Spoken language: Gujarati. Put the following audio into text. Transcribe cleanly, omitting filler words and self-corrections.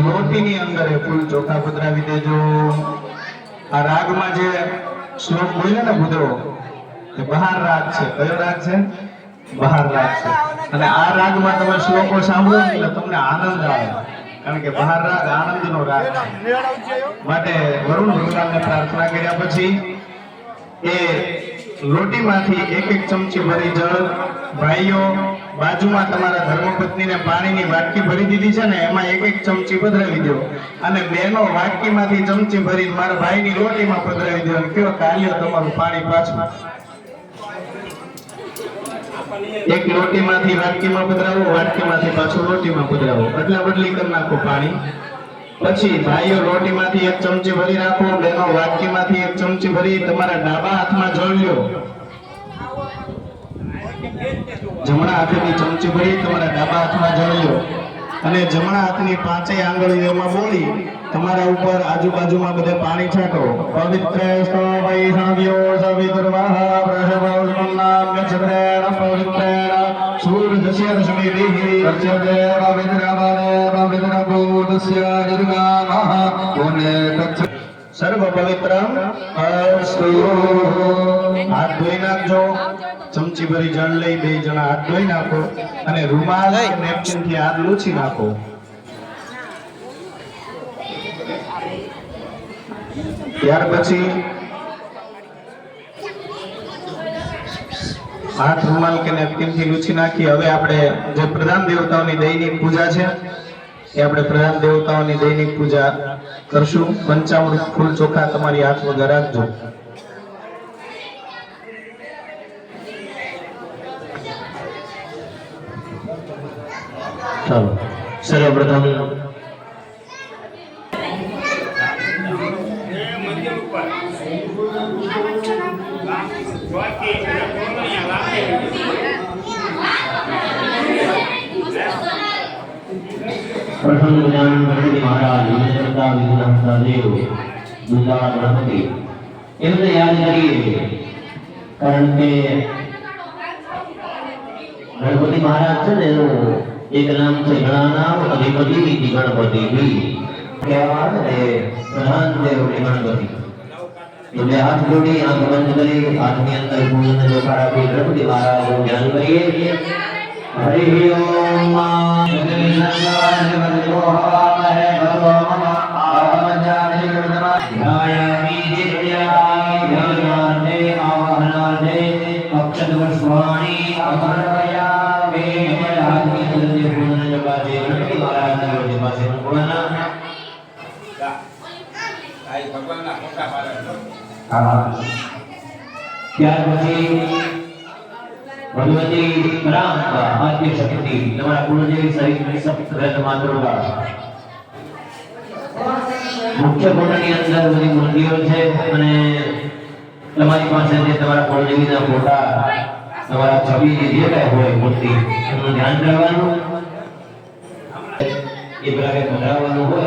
લોટીની અંદર ફૂલ ચોખા પધરાવી દેજો। આ રાગમાં જે શ્લોક બોલ્યો ને ભૂદેવો એ બહાર રાગ છે। કયો રાગ છે? બહાર રાગ છે। અને આ રાગમાં તમે શ્લોકો સાંભળો એટલે તમને આનંદ આવે, કારણ કે બહાર રાગ આનંદનો રાગ છે। માટે વરુણ ભગવાનને પ્રાર્થના કર્યા પછી એ લોટીમાંથી એક એક ચમચી ભરી જળ, ભાઈઓ બાજુમાં તમારા ધર્મપત્નીને પાણીની વાટકી ભરી દીધી છે ને, એમાં એક એક ચમચી પધરાવી દો, અને બેનો વાટકીમાંથી ચમચી ભરી મારા ભાઈની લોટીમાં પધરાવી દો, અને કયો કાર્ય તમારું પાણી પાછું। એક લોટીમાંથી વાટકીમાં પધરાવો, વાટકીમાંથી પાછું લોટીમાં પધરાવો, એટલે બદલી કરી નાખો પાણી। પછી ભાઈઓ લોટીમાંથી એક ચમચી ભરી રાખો, બેનો વાટકીમાંથી એક ચમચી ભરી તમારા ડાબા હાથમાં જળ લ્યો, જમણા હાથની ચમચી ભરી તમારા ડાબા હાથમાં જળ લ્યો, અને જમણા હાથની પાંચેય આંગળીઓમાં બોલી તમારા ઉપર આજુબાજુમાં બધે પાણી છાંટો। પવિત્રેસ્તો વૈષ્ણવ્યો સવિતુર્વઃ પ્રશવોસ્મન્નામ્ય છદ્રેણ પવિત્રેણ સૂર્યસ્ય રશ્મિભિઃ રચ્યતે પવિત્રવદે પવિત્રભૂતસ્ય નિર્ગામઃ પુણ્યકચ્છ સર્વ પવિત્રમ અસ્તુ। હાથ ધોઈ નાખજો, ચમચી ભરી જળ લઈ બે જણા હાથ ધોઈ નાખો, અને રૂમાલ નેપકિન થી હાથ લૂછી નાખો। ત્યાર પછી હાથ રૂમાલ કે નેપકિન થી લૂછી નાખી હવે આપણે જે પ્રધાન દેવતાઓની દૈનિક પૂજા છે એ આપણે પ્રધાન દેવતાઓની દૈનિક પૂજા કરશું। પંચામૃત ફૂલ ચોખા તમારી હાથ વગર રાખજો। ચાલો સર્વપ્રથમ प्रथम ज्ञान गणपति महाराज विष्णुता विघ्नहर्ता देव दूता गणपति इन्हें याद करिए, कारण के गणपति महाराज से ने एक नाम से घना नाम अधिपति गणपति भी क्या है प्रधान देव गणपति। तो मैं हाथ जोड़ी आंख बंद करी, हाथ के अंदर पूर्ण जो खड़ा भी गणपति महाराज को ध्यान करिए। हरि ओम नमः वज्रोहामहे भगवो नमः आवाहयामि ध्यायामि ध्यानार्थे आवाहनार्थे अक्षतवर्षवाणी अमरयामि। हाथ के अंदर पूर्ण जो बाजे गणपति महाराज ने जो बाजे पूर्ण आई भगवान ना मोटा पारा ત્યાર પછી ભગવતી રામ આદ્ય શક્તિ તમારા કુળદેવી સહિત સપ્ત માતૃકા મુખ્ય કુંડની અંદર બધી મૂર્તિઓ છે, અને તમારી પાસે જે તમારા કુળદેવીના ફોટા તમારા છબી જે કાંઈ હોય મૂર્તિ એનું ધ્યાન કરવાનું, એ પ્રકારે પધરાવવાનું હોય।